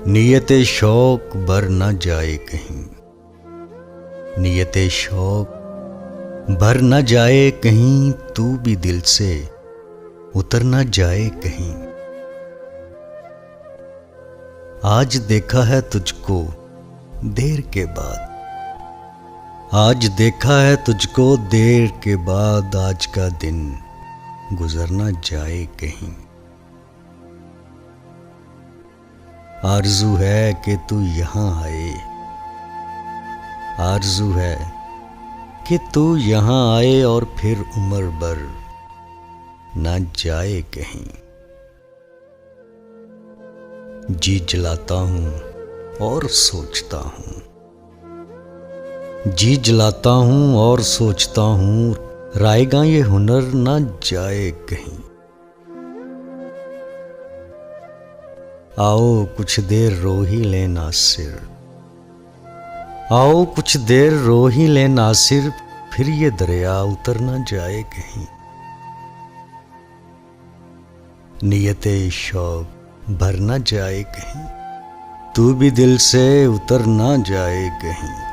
नियते शौक भर न जाए कहीं, नियते शौक भर न जाए कहीं, तू भी दिल से उतर न जाए कहीं। आज देखा है तुझको देर के बाद, आज देखा है तुझको देर के बाद, आज का दिन गुजर न जाए कहीं। आरज़ू है कि तू यहाँ आए, आरज़ू है कि तू यहाँ आए और फिर उम्र भर ना जाए कहीं। जी जलाता हूँ और सोचता हूँ, जी जलाता हूँ और सोचता हूँ, रायगा ये हुनर ना जाए कहीं। आओ कुछ देर रो ही ले नासिर, आओ कुछ देर रो ही ले नासिर, फिर ये दरिया उतर ना जाए कहीं। नियते शौक भर ना जाए कहीं, तू भी दिल से उतर ना जाए कहीं।